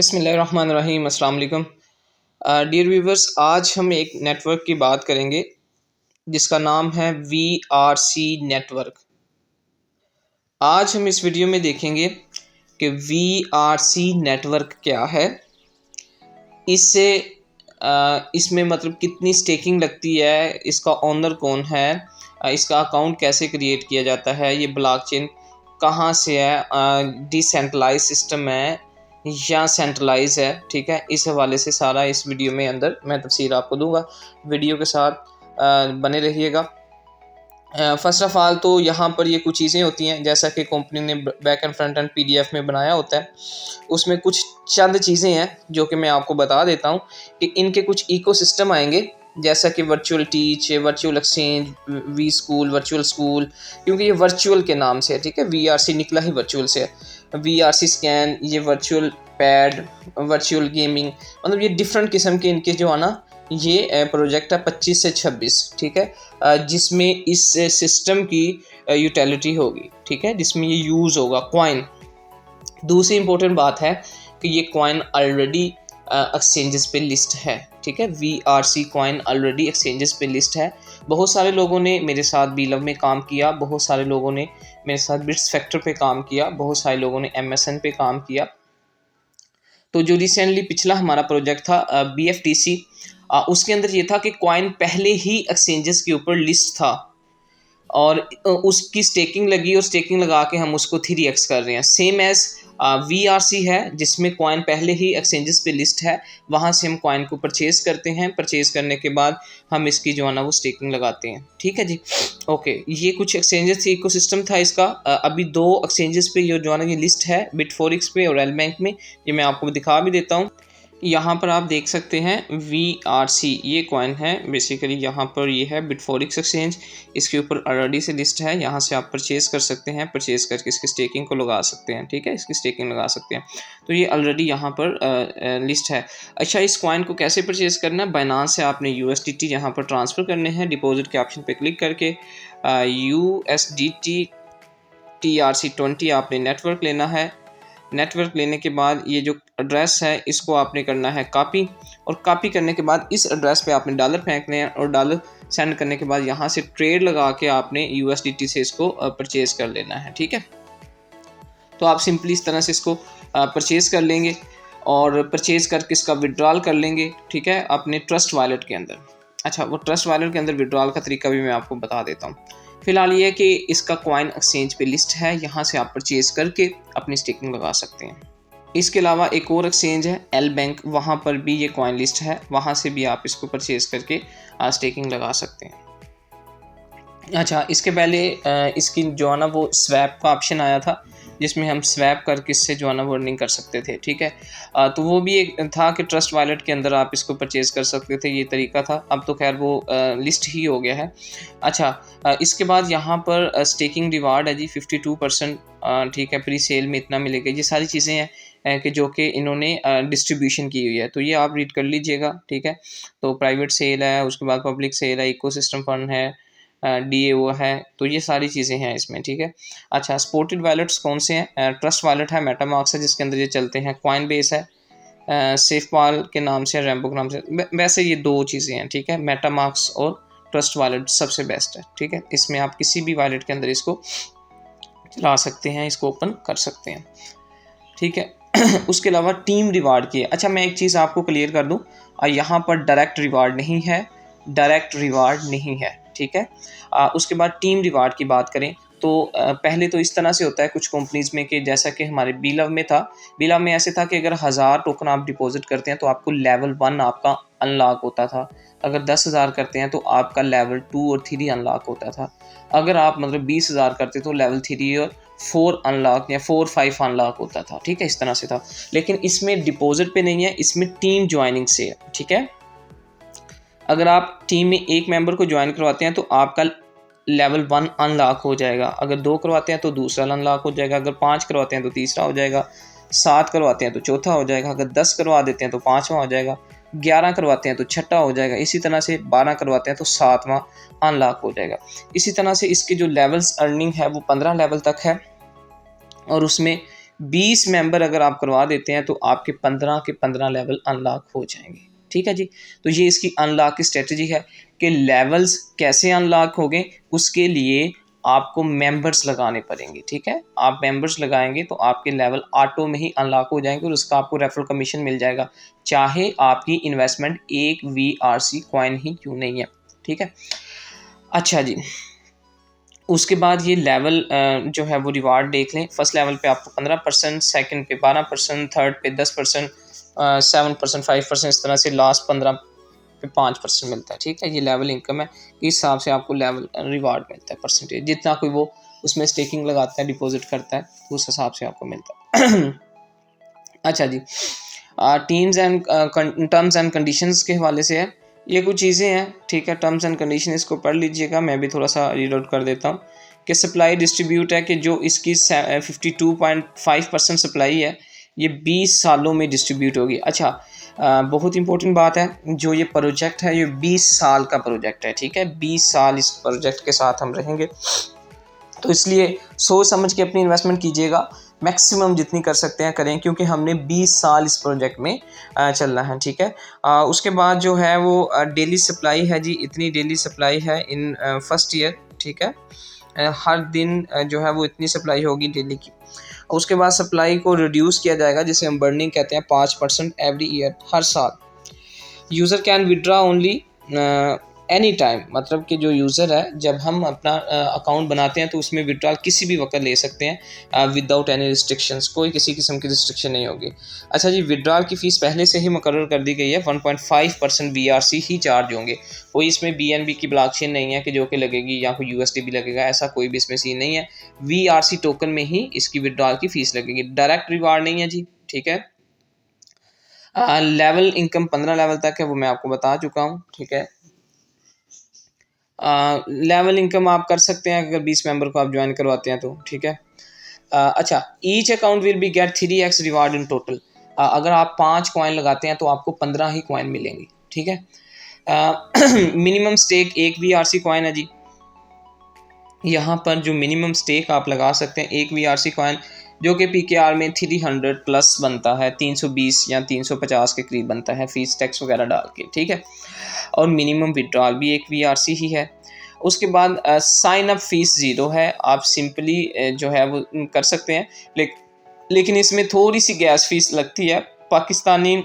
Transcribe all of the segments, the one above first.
बिस्मिल्लाहिर्रहमानिर्रहीम अस्सलाम वालेकुम। डियर व्यूवर्स, आज हम एक नेटवर्क की बात करेंगे जिसका नाम है VRC नेटवर्क। आज हम इस वीडियो में देखेंगे कि VRC नेटवर्क क्या है, इससे इसमें मतलब कितनी स्टेकिंग लगती है, इसका ओनर कौन है, इसका अकाउंट कैसे क्रिएट किया जाता है, ये ब्लॉकचेन कहाँ से है, डिसेंट्रलाइज सिस्टम है या सेंट्रलाइज है। ठीक है, इस हवाले से सारा इस वीडियो में अंदर मैं तफसीर आपको दूंगा। वीडियो के साथ बने रहिएगा। फ़र्स्ट ऑफ़ ऑल तो यहाँ पर ये कुछ चीज़ें होती हैं, जैसा कि कंपनी ने back and front end PDF में बनाया होता है। उसमें कुछ चंद चीज़ें हैं जो कि मैं आपको बता देता हूँ कि इनके कुछ इकोसिस्टम आएंगे, जैसा कि virtual teach, virtual exchange, V school, virtual school, क्योंकि ये वर्चुअल के नाम से है। ठीक है, VRC निकला ही वर्चुअल से है। VRC स्कैन, ये वर्चुअल पैड, वर्चुअल गेमिंग, मतलब ये डिफरेंट किस्म के इनके जो है ना, ये प्रोजेक्ट है 25 से 26। ठीक है, जिसमें इस सिस्टम की यूटिलिटी होगी। ठीक है, जिसमें ये यूज़ होगा कॉइन। दूसरी इंपॉर्टेंट बात है कि ये कॉइन ऑलरेडी एक्सचेंजेस पे लिस्ट है। ठीक है, VRC कॉइन ऑलरेडी एक्सचेंजेस पे लिस्ट है। बहुत सारे लोगों ने मेरे साथ बीलव में काम किया, बहुत सारे लोगों ने मेरे साथ बिट्स फैक्टर पे काम किया, बहुत सारे लोगों ने MSN पे काम किया। तो जो रिसेंटली पिछला हमारा प्रोजेक्ट था BFTC, उसके अंदर ये था कि कॉइन पहले ही एक्सचेंजेस के ऊपर लिस्ट था और उसकी स्टेकिंग लगी और स्टेकिंग लगा के हम उसको 3x कर रहे हैं। सेम एज VRC है, जिसमें कॉइन पहले ही एक्सचेंजेस पे लिस्ट है, वहाँ से हम कॉइन को परचेज करते हैं। परचेज करने के बाद हम इसकी जो है ना वो स्टेकिंग लगाते हैं। ठीक है जी, ओके। ये कुछ एक्सचेंजेस इकोसिस्टम था इसका। अभी 2 एक्सचेंजेस पे ये जो है ना ये लिस्ट है, Bitforex पे और एलबैंक में। ये मैं आपको दिखा भी देता हूँ। यहाँ पर आप देख सकते हैं VRC ये कॉइन है बेसिकली। यहाँ पर ये है Bitforex एक्सचेंज, इसके ऊपर ऑलरेडी से लिस्ट है। यहाँ से आप परचेज़ कर सकते हैं, परचेज़ करके इसकी स्टेकिंग को लगा सकते हैं। ठीक है, इसकी स्टेकिंग लगा सकते हैं। तो ये ऑलरेडी यहाँ पर लिस्ट है। अच्छा, इस कॉइन को कैसे परचेज़ करना है? बाइनांस से आपने USDT यहाँ पर ट्रांसफ़र करने हैं। डिपॉजिट के ऑप्शन पर क्लिक करके USDT TRC20 आपने नेटवर्क लेना है। नेटवर्क लेने के बाद ये जो एड्रेस है इसको आपने करना है कॉपी, और कॉपी करने के बाद इस एड्रेस पे आपने डॉलर फेंकने हैं, और डॉलर सेंड करने के बाद यहाँ से ट्रेड लगा के आपने USDT से इसको परचेज़ कर लेना है। ठीक है, तो आप सिंपली इस तरह से इसको परचेज़ कर लेंगे और परचेज़ करके इसका विड्रॉल कर लेंगे। ठीक है, अपने ट्रस्ट वॉलेट के अंदर। अच्छा, वो ट्रस्ट वॉलेट के अंदर विड्रॉल का तरीका भी मैं आपको बता देता हूँ। फिलहाल ये है कि इसका कॉइन एक्सचेंज पे लिस्ट है, यहाँ से आप परचेज़ करके अपनी स्टेकिंग लगा सकते हैं। इसके अलावा एक और एक्सचेंज है एलबैंक, वहाँ पर भी ये कॉइन लिस्ट है, वहाँ से भी आप इसको परचेज़ करके स्टेकिंग लगा सकते हैं। अच्छा, इसके पहले इसकी जो है ना वो स्वैप का ऑप्शन आया था, जिसमें हम स्वैप करके इससे जो है ना वो अर्निंग कर सकते थे। ठीक है, तो वो भी एक था कि ट्रस्ट वॉलेट के अंदर आप इसको परचेज़ कर सकते थे, ये तरीका था। अब तो खैर वो लिस्ट ही हो गया है। अच्छा, इसके बाद यहाँ पर स्टेकिंग रिवार्ड है जी 52%। ठीक है, प्री सेल में इतना मिलेगा। ये सारी चीज़ें हैं कि जो कि इन्होंने डिस्ट्रीब्यूशन की हुई है, तो ये आप रीड कर लीजिएगा। ठीक है, तो प्राइवेट सेल है, उसके बाद पब्लिक सेल है, इकोसिस्टम फंड है, DAO है, तो ये सारी चीज़ें हैं इसमें। ठीक है, अच्छा, सपोर्टेड वॉलेट्स कौन से हैं? ट्रस्ट वॉलेट है, मेटामार्क्स है जिसके अंदर ये चलते हैं, कॉइन बेस है, सेफपाल के नाम से, रैम्बो के नाम से। वैसे ये 2 चीज़ें हैं। ठीक है, मेटामार्क्स और ट्रस्ट वॉलेट सबसे बेस्ट है। ठीक है, इसमें आप किसी भी वॉलेट के अंदर इसको चला सकते हैं, इसको ओपन कर सकते हैं। ठीक है, उसके अलावा टीम रिवार्ड की है। अच्छा, मैं एक चीज़ आपको क्लियर कर दूं, यहाँ पर डायरेक्ट रिवार्ड नहीं है, डायरेक्ट रिवार्ड नहीं है। ठीक है, उसके बाद टीम रिवार्ड की बात करें तो पहले तो इस तरह से होता है कुछ कंपनीज़ में कि जैसा कि हमारे बीलव में था। बीलव में ऐसे था कि अगर 1000 टोकन आप डिपॉजिट करते हैं तो आपको लेवल 1 आपका अनलॉक होता था। अगर 10,000 करते हैं तो आपका लेवल 2 और 3 अनलॉक होता था। अगर आप मतलब 20,000 करते तो लेवल 3 और 4 अनलॉक या 4-5 अनलॉक होता था। ठीक है, इस तरह से था। लेकिन इसमें डिपॉजिट पे नहीं है, इसमें टीम ज्वाइनिंग से है। ठीक है, अगर आप टीम में एक मेंबर को ज्वाइन करवाते हैं तो आपका लेवल 1 अनलॉक हो जाएगा। अगर 2 करवाते हैं तो दूसरा अनलॉक हो जाएगा। अगर 5 करवाते हैं तो तीसरा हो जाएगा। 7 करवाते हैं तो चौथा हो जाएगा। अगर 10 करवा देते हैं तो 5वां हो जाएगा। 11 करवाते हैं तो छठा हो जाएगा। इसी तरह से 12 करवाते हैं तो 7वां अनलॉक हो जाएगा। इसी तरह से इसकी जो लेवल्स अर्निंग है वो 15 लेवल तक है, और उसमें 20 मेंबर अगर आप करवा देते हैं तो आपके 15 के 15 लेवल अनलॉक हो जाएंगे। ठीक है जी। तो ये इसकी अनलॉक की स्ट्रेटजी है कि लेवल्स कैसे अनलॉक हो गए, उसके लिए आपको मेंबर्स लगाने पड़ेंगे। ठीक है, आप मेंबर्स लगाएंगे तो आपके लेवल ऑटो में ही अनलॉक हो जाएंगे और उसका आपको रेफरल कमीशन मिल जाएगा, चाहे आपकी इन्वेस्टमेंट एक VRC कॉइन ही क्यों नहीं है। ठीक है, अच्छा जी। उसके बाद ये लेवल जो है वो रिवार्ड देख लें। फर्स्ट लेवल पे आपको 15%, सेकंड पे 12%, थर्ड पे 10%, 7%, 5%, इस तरह से लास्ट 15 पे 5% मिलता है। ठीक है, ये लेवल इनकम है, इस हिसाब से आपको लेवल रिवार्ड मिलता है परसेंटेज, जितना कोई वो उसमें स्टेकिंग लगाता है, डिपॉजिट करता है, तो उस हिसाब से आपको मिलता है। अच्छा जी, teams and terms and conditions के हवाले से है, ये कुछ चीज़ें हैं। ठीक है, टर्म्स एंड कंडीशन इसको पढ़ लीजिएगा, मैं भी थोड़ा सा रीड आउट कर देता हूँ कि सप्लाई डिस्ट्रीब्यूट है कि जो इसकी 52.5% सप्लाई है ये 20 सालों में डिस्ट्रीब्यूट होगी। अच्छा, बहुत इंपॉर्टेंट बात है, जो ये प्रोजेक्ट है ये 20 साल का प्रोजेक्ट है। ठीक है, 20 साल इस प्रोजेक्ट के साथ हम रहेंगे, तो इसलिए सोच समझ के अपनी इन्वेस्टमेंट कीजिएगा, मैक्सिमम जितनी कर सकते हैं करें, क्योंकि हमने 20 साल इस प्रोजेक्ट में चलना है। ठीक है, उसके बाद जो है वो डेली सप्लाई है जी, इतनी डेली सप्लाई है इन फर्स्ट ईयर। ठीक है, हर दिन जो है वो इतनी सप्लाई होगी डेली की। उसके बाद सप्लाई को रिड्यूस किया जाएगा, जिसे हम बर्निंग कहते हैं, 5% एवरी ईयर, हर साल। User can withdraw only any time, मतलब कि जो यूज़र है जब हम अपना अकाउंट बनाते हैं तो उसमें विड्रॉल किसी भी वक्त ले सकते हैं विदाउट एनी रिस्ट्रिक्शंस, कोई किसी किस्म की रिस्ट्रिक्शन नहीं होगी। अच्छा जी, विड्रॉल की फ़ीस पहले से ही मुकर्रर कर दी गई है, 1.5% VRC ही चार्ज होंगे। कोई इसमें BNB की ब्लॉकचेन नहीं है कि जो कि लगेगी, या कोई USD भी लगेगा, ऐसा कोई भी इसमें सीन नहीं है। VRC टोकन में ही इसकी विड्रॉल की फ़ीस लगेगी, डायरेक्ट रिवार्ड नहीं है जी। ठीक है, लेवल इनकम 15 लेवल तक है, वो मैं आपको बता चुका हूँ। ठीक है, लेवल इनकम आप कर सकते हैं अगर 20 मेंबर को आप ज्वाइन करवाते हैं तो। ठीक है, अच्छा, each account will be get 3x reward in total. अगर आप 5 कॉइन लगाते हैं तो आपको 15 ही कॉइन मिलेंगी। ठीक है, मिनिमम स्टेक 1 VRC कॉइन है जी। यहाँ पर जो मिनिमम स्टेक आप लगा सकते हैं 1 VRC कॉइन, जो कि PKR में 300 प्लस बनता है, 320 या 350 के करीब बनता है, फीस टैक्स वगैरह डाल के। ठीक है, और मिनिमम विड्रॉल भी 1 VRC ही है। उसके बाद साइन अप फीस 0 है, आप सिंपली जो है वो कर सकते हैं, लेकिन इसमें थोड़ी सी गैस फीस लगती है पाकिस्तानी,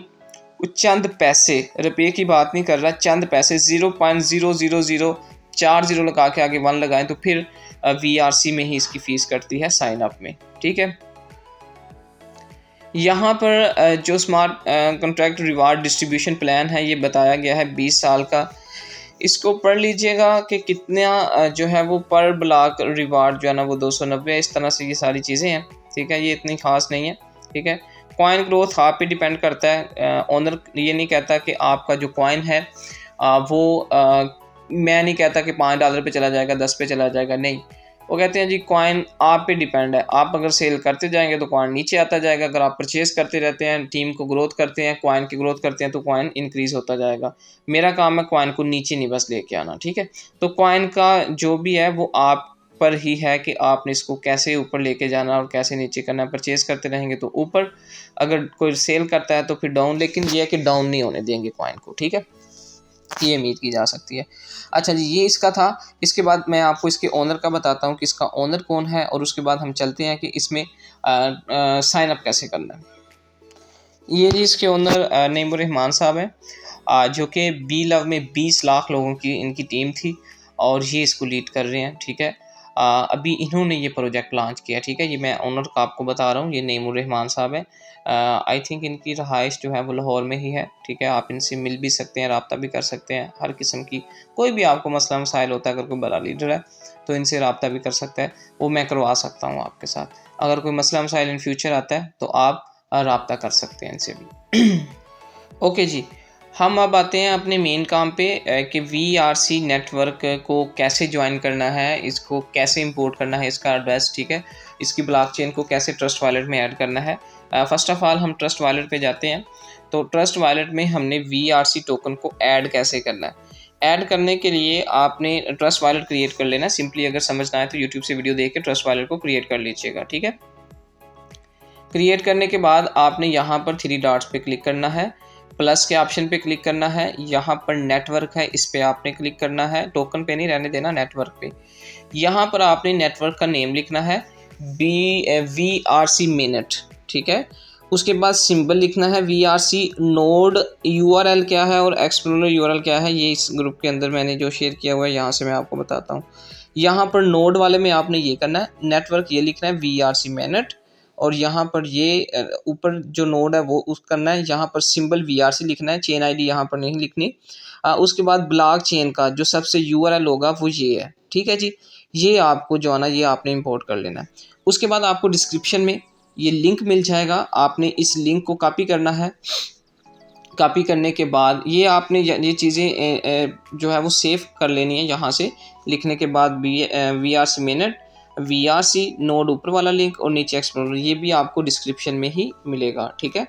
चंद पैसे, रुपये की बात नहीं कर रहा, चंद पैसे, 0.000040 लगा के आगे 1 लगाएं तो फिर VRC में ही इसकी फ़ीस कटती है साइन अप में। ठीक है, यहाँ पर जो smart contract reward distribution plan है ये बताया गया है 20 साल का, इसको पढ़ लीजिएगा कि कितना जो है वो पर ब्लॉक रिवार्ड जो है ना वो 290, इस तरह से ये सारी चीज़ें हैं। ठीक है, ये इतनी खास नहीं है। ठीक है, कॉइन ग्रोथ आप पे डिपेंड करता है, ओनर ये नहीं कहता कि आपका जो कॉइन है वो मैं नहीं कहता कि $5 पे चला जाएगा, 10 पे चला जाएगा, नहीं, वो कहते हैं जी कॉइन आप पे डिपेंड है, आप अगर सेल करते जाएंगे तो कॉइन नीचे आता जाएगा, अगर आप परचेज करते रहते हैं, टीम को ग्रोथ करते हैं, कॉइन की ग्रोथ करते हैं, तो कॉइन इंक्रीज होता जाएगा। मेरा काम है कॉइन को नीचे नहीं बस लेके आना। ठीक है, तो कॉइन का जो भी है वो आप पर ही है कि आपने इसको कैसे ऊपर लेके जाना और कैसे नीचे करना है। परचेज करते रहेंगे तो ऊपर, अगर कोई सेल करता है तो फिर डाउन, लेकिन ये है कि डाउन नहीं होने देंगे कॉइन को। ठीक है, ये उम्मीद की जा सकती है। अच्छा जी, ये इसका था। इसके बाद मैं आपको इसके ओनर का बताता हूँ कि इसका ओनर कौन है, और उसके बाद हम चलते हैं कि इसमें साइन अप कैसे करना है। ये जी इसके ओनर नईमुर रहमान साहब हैं, जो कि बी लव में 20 लाख लोगों की इनकी टीम थी और ये इसको लीड कर रहे हैं। ठीक है, अभी इन्होंने ये प्रोजेक्ट लॉन्च किया। ठीक है, ये मैं ओनर का आपको बता रहा हूँ, ये नईमुर रहमान साहब हैं। आई थिंक इनकी रहाइश जो है वो लाहौर में ही है। ठीक है, आप इनसे मिल भी सकते हैं, रब्ता भी कर सकते हैं, हर किस्म की कोई भी आपको मसला मसाइल होता है, अगर कोई बड़ा लीडर है तो इनसे रब्ता भी कर सकता है, वो मैं करवा सकता हूँ आपके साथ। अगर कोई मसला मसाइल इन फ्यूचर आता है तो आप रब्ता कर सकते हैं इनसे भी। ओके जी, हम अब आते हैं अपने मेन काम पे कि VRC नेटवर्क को कैसे ज्वाइन करना है, इसको कैसे इंपोर्ट करना है, इसका एड्रेस। ठीक है, इसकी ब्लॉकचेन को कैसे ट्रस्ट वॉलेट में ऐड करना है। फर्स्ट ऑफ ऑल हम ट्रस्ट वॉलेट पे जाते हैं, तो ट्रस्ट वॉलेट में हमने VRC टोकन को ऐड कैसे करना है। ऐड करने के लिए आपने ट्रस्ट वॉलेट क्रिएट कर लेना सिंपली। अगर समझना है तो यूट्यूब से वीडियो देख के ट्रस्ट वॉलेट को क्रिएट कर लीजिएगा। ठीक है, क्रिएट करने के बाद आपने यहाँ पर 3 डॉट्स पे क्लिक करना है, प्लस के ऑप्शन पे क्लिक करना है, यहाँ पर नेटवर्क है इस पे आपने क्लिक करना है, टोकन पे नहीं रहने देना, नेटवर्क पे। यहाँ पर आपने नेटवर्क का नेम लिखना है VRC मिनट, ठीक है। उसके बाद सिंबल लिखना है VRC नोड, URL क्या है और एक्सप्लोरर URL क्या है, ये इस ग्रुप के अंदर मैंने जो शेयर किया हुआ है यहाँ से मैं आपको बताता हूँ। यहाँ पर नोड वाले में आपने ये करना है, नेटवर्क ये लिखना है VRC मिनट, और यहाँ पर ये ऊपर जो नोड है वो उस करना है, यहाँ पर सिंबल VRC लिखना है, चेन ID यहाँ पर नहीं लिखनी। उसके बाद ब्लॉक चेन का जो सबसे URL होगा वो ये है, ठीक है जी। ये आपको जो है ना ये आपने इंपोर्ट कर लेना है। उसके बाद आपको डिस्क्रिप्शन में ये लिंक मिल जाएगा, आपने इस लिंक को कॉपी करना है। कॉपी करने के बाद ये आपने ये चीज़ें जो है वो सेव कर लेनी है। यहाँ से लिखने के बाद VRC मिनट, VRC नोड ऊपर वाला लिंक और नीचे एक्सप्लोरर, ये भी आपको डिस्क्रिप्शन में ही मिलेगा, ठीक है।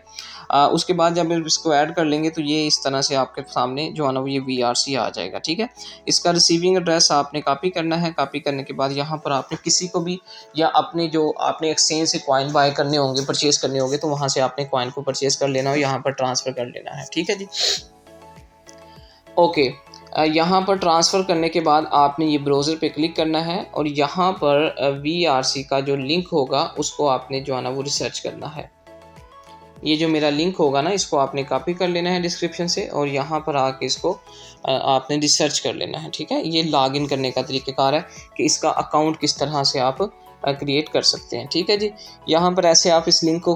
उसके बाद जब इसको ऐड कर लेंगे तो ये इस तरह से आपके सामने जो है ना वो ये VRC आ जाएगा, ठीक है। इसका रिसीविंग एड्रेस आपने कॉपी करना है। कॉपी करने के बाद यहाँ पर आपने किसी को भी या अपने जो आपने एक्सचेंज से कॉइन बाय करने होंगे, परचेज़ करने होंगे, तो वहाँ से आपने कॉइन को परचेज़ कर लेना और यहाँ पर ट्रांसफ़र कर लेना है, ठीक है जी। ओके, यहाँ पर ट्रांसफ़र करने के बाद आपने ये ब्राउज़र पे क्लिक करना है और यहाँ पर VRC का जो लिंक होगा उसको आपने जो है ना वो रिसर्च करना है। ये जो मेरा लिंक होगा ना इसको आपने कॉपी कर लेना है डिस्क्रिप्शन से और यहाँ पर आके इसको आपने रिसर्च कर लेना है, ठीक है। ये लॉगिन करने का तरीक़ेकार है कि इसका अकाउंट किस तरह से आप क्रिएट कर सकते हैं, ठीक है जी। यहाँ पर ऐसे आप इस लिंक को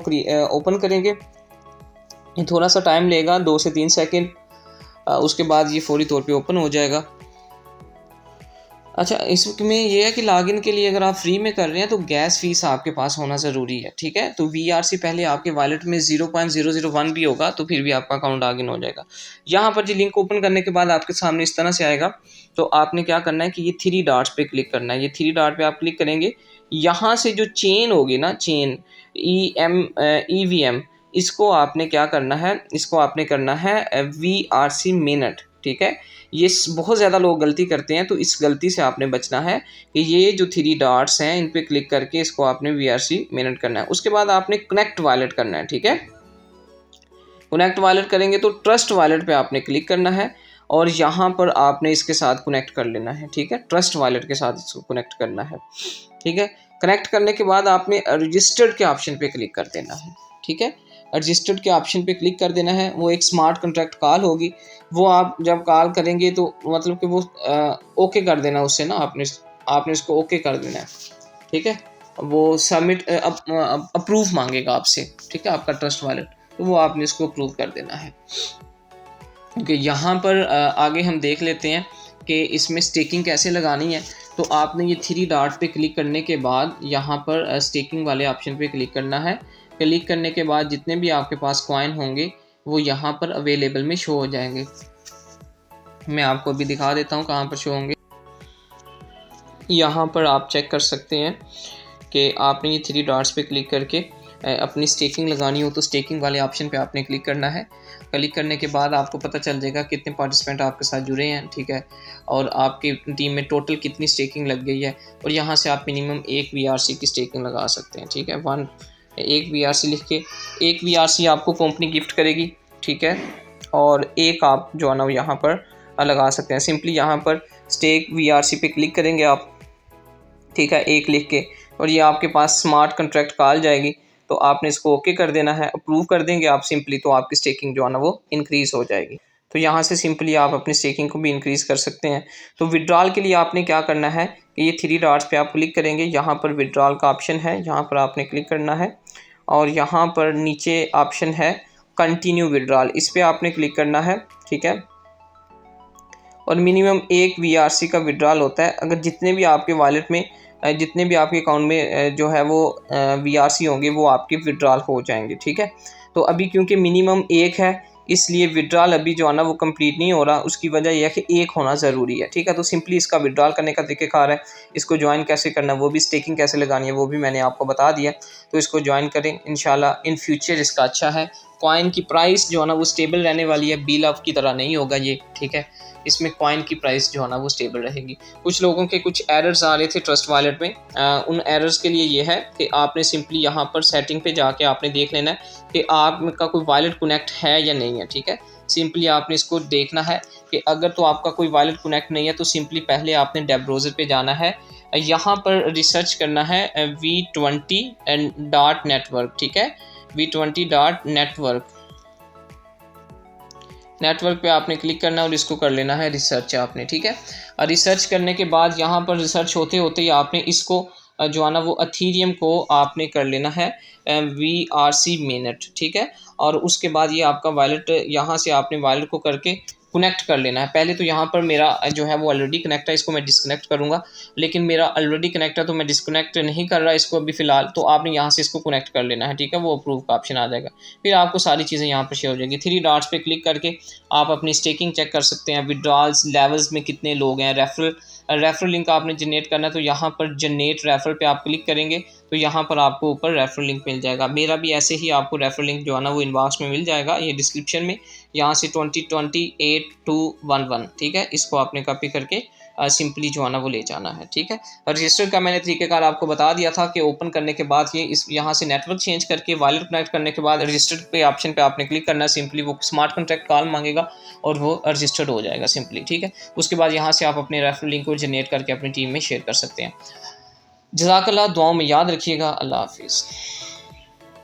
ओपन करेंगे, ये थोड़ा सा टाइम लेगा, 2 से 3 सेकेंड, उसके बाद ये फौरी तौर पे ओपन हो जाएगा। अच्छा, इसमें ये है कि लॉगिन के लिए अगर आप फ्री में कर रहे हैं तो गैस फीस आपके पास होना ज़रूरी है, ठीक है। तो VRC पहले आपके वॉलेट में 0.001 भी होगा तो फिर भी आपका अकाउंट लॉगिन हो जाएगा। यहाँ पर जी लिंक ओपन करने के बाद आपके सामने इस तरह से आएगा। तो आपने क्या करना है कि ये 3 डॉट्स पे क्लिक करना है। ये 3 डॉट पे आप क्लिक करेंगे, यहाँ से जो चेन होगी ना, चेन EVM, इसको आपने क्या करना है, इसको आपने करना है VRC मिनट, ठीक है। ये बहुत ज़्यादा लोग गलती करते हैं तो इस गलती से आपने बचना है कि ये जो 3 डॉट्स हैं इन पे क्लिक करके इसको आपने VRC मिनट करना है। उसके बाद आपने कनेक्ट वॉलेट करना है, ठीक है। कनेक्ट वॉलेट करेंगे तो ट्रस्ट वॉलेट पे आपने क्लिक करना है और यहाँ पर आपने इसके साथ कनेक्ट कर लेना है, ठीक है। ट्रस्ट वॉलेट के साथ इसको कनेक्ट करना है, ठीक है। कनेक्ट करने के बाद आपने रजिस्टर्ड के ऑप्शन पे क्लिक कर देना है, ठीक है। रजिस्टर्ड के ऑप्शन पे क्लिक कर देना है। वो एक स्मार्ट कॉन्ट्रैक्ट कॉल होगी, वो आप जब कॉल करेंगे तो मतलब कि वो ओके कर देना उससे ना, आपने इसको ओके कर देना है, ठीक है। वो सबमिट अप्रूव मांगेगा आपसे, ठीक है, आपका ट्रस्ट वॉलेट, तो वो आपने इसको अप्रूव कर देना है। क्योंकि यहाँ पर आगे हम देख लेते हैं कि इसमें स्टेकिंग कैसे लगानी है। तो आपने ये 3 डॉट पे क्लिक करने के बाद यहाँ पर स्टेकिंग वाले ऑप्शन पे क्लिक करना है। क्लिक करने के बाद जितने भी आपके पास कॉइन होंगे वो यहाँ पर अवेलेबल में शो हो जाएंगे। मैं आपको अभी दिखा देता हूँ कहाँ पर शो होंगे। यहाँ पर आप चेक कर सकते हैं कि आपने ये 3 डॉट्स पे क्लिक करके अपनी स्टेकिंग लगानी हो तो स्टेकिंग वाले ऑप्शन पे आपने क्लिक करना है। क्लिक करने के बाद आपको पता चल जाएगा कितने पार्टिसिपेंट आपके साथ जुड़े हैं, ठीक है, और आपकी टीम में टोटल कितनी स्टेकिंग लग गई है। और यहाँ से आप मिनिमम 1 VRC की स्टेकिंग लगा सकते हैं, ठीक है। 1 VRC लिख के 1 VRC आपको कंपनी गिफ्ट करेगी, ठीक है। और एक आप जो है ना यहाँ पर लगा सकते हैं। सिंपली यहाँ पर स्टेक VRC पे क्लिक करेंगे आप, ठीक है, 1 लिख के, और ये आपके पास स्मार्ट कॉन्ट्रैक्ट कॉल जाएगी। तो आपने इसको ओके कर देना है, अप्रूव कर देंगे आप सिंपली, तो आपकी स्टेकिंग जो है ना वो इंक्रीज़ हो जाएगी। तो यहाँ से सिंपली आप अपनी स्टेकिंग को भी इंक्रीज़ कर सकते हैं। तो विड्रॉल के लिए आपने क्या करना है कि ये 3 डॉट्स पे आप क्लिक करेंगे, यहाँ पर विड्रॉल का ऑप्शन है, यहाँ पर आपने क्लिक करना है और यहाँ पर नीचे ऑप्शन है कंटिन्यू विड्रॉल, इस पर आपने क्लिक करना है, ठीक है। और मिनिमम 1 VRC का विड्रॉल होता है। अगर जितने भी आपके वॉलेट में जितने भी आपके अकाउंट में जो है वो VRC होंगे वो आपके विड्रॉल हो जाएंगे, ठीक है। तो अभी क्योंकि मिनिमम 1 है इसलिए विड्रॉल अभी जो है ना वो कंप्लीट नहीं हो रहा। उसकी वजह यह है कि 1 होना ज़रूरी है, ठीक है। तो सिंपली इसका विड्रॉल करने का तरीक़ाकार है। इसको ज्वाइन कैसे करना, वो भी स्टेकिंग कैसे लगानी है वो भी मैंने आपको बता दिया। तो इसको ज्वाइन करें, इंशाल्लाह इन फ्यूचर इसका अच्छा है। कॉइन की प्राइस जो है ना वो स्टेबल रहने वाली है, BLOV की तरह नहीं होगा ये, ठीक है। इसमें कॉइन की प्राइस जो है ना वो स्टेबल रहेगी। कुछ लोगों के कुछ एरर्स आ रहे थे ट्रस्ट वॉलेट में, उन एरर्स के लिए ये है कि आपने सिंपली यहाँ पर सेटिंग पे जाके आपने देख लेना है कि आपका कोई वॉलेट कनेक्ट है या नहीं है, ठीक है। सिंपली आपने इसको देखना है कि अगर तो आपका कोई वॉलेट कनेक्ट नहीं है तो सिंपली पहले आपने वेब ब्राउज़र पे जाना है, यहाँ पर रिसर्च करना है V20 एंड डॉट नेटवर्क, ठीक है। V20 डॉट नेटवर्क पे आपने क्लिक करना है और इसको कर लेना है रिसर्च आपने, ठीक है। रिसर्च करने के बाद यहाँ पर रिसर्च होते होते ही आपने इसको जो है ना वो अथीरियम को आपने कर लेना है VRC मिनट, ठीक है। और उसके बाद ये आपका वॉलेट, यहाँ से आपने वॉलेट को करके कनेक्ट कर लेना है। पहले तो यहाँ पर मेरा जो है वो ऑलरेडी कनेक्ट है, इसको मैं डिस्कनेक्ट करूँगा, लेकिन मेरा ऑलरेडी कनेक्ट है तो मैं डिस्कनेक्ट नहीं कर रहा इसको अभी फ़िलहाल। तो आपने यहाँ से इसको कनेक्ट कर लेना है, ठीक है। वो अप्रूव का ऑप्शन आ जाएगा, फिर आपको सारी चीज़ें यहाँ पर शेयर हो जाएगी। 3 डॉट्स पे क्लिक करके आप अपनी स्टेकिंग चेक कर सकते हैं, विड्रॉल्स लेवल्स में कितने लोग हैं। रेफरल लिंक आपने जनरेट करना है तो यहाँ पर जनरेट रेफरल पे आप क्लिक करेंगे तो यहाँ पर आपको ऊपर रेफरल लिंक मिल जाएगा। मेरा भी ऐसे ही आपको रेफरल लिंक जो है ना वो इनबॉक्स में मिल जाएगा, ये डिस्क्रिप्शन में, यहाँ से 20208211, ठीक है। इसको आपने कॉपी करके सिंपली जो है ना वो ले जाना है, ठीक है। रजिस्टर का मैंने तरीक़ेकार आपको बता दिया था कि ओपन करने के बाद ये इस यहाँ से नेटवर्क चेंज करके वॉलेट कनेक्ट करने के बाद रजिस्टर पे ऑप्शन पे आपने क्लिक करना है। सिंपली वो स्मार्ट कॉन्ट्रैक्ट कॉल मांगेगा और वो रजिस्टर्ड हो जाएगा सिंपली, ठीक है। उसके बाद यहाँ से आप अपने रेफरल लिंक को जनरेट करके अपनी टीम में शेयर कर सकते हैं। जज़ाकल्लाह, दुआओं में याद रखिएगा। अल्लाह हाफिज़।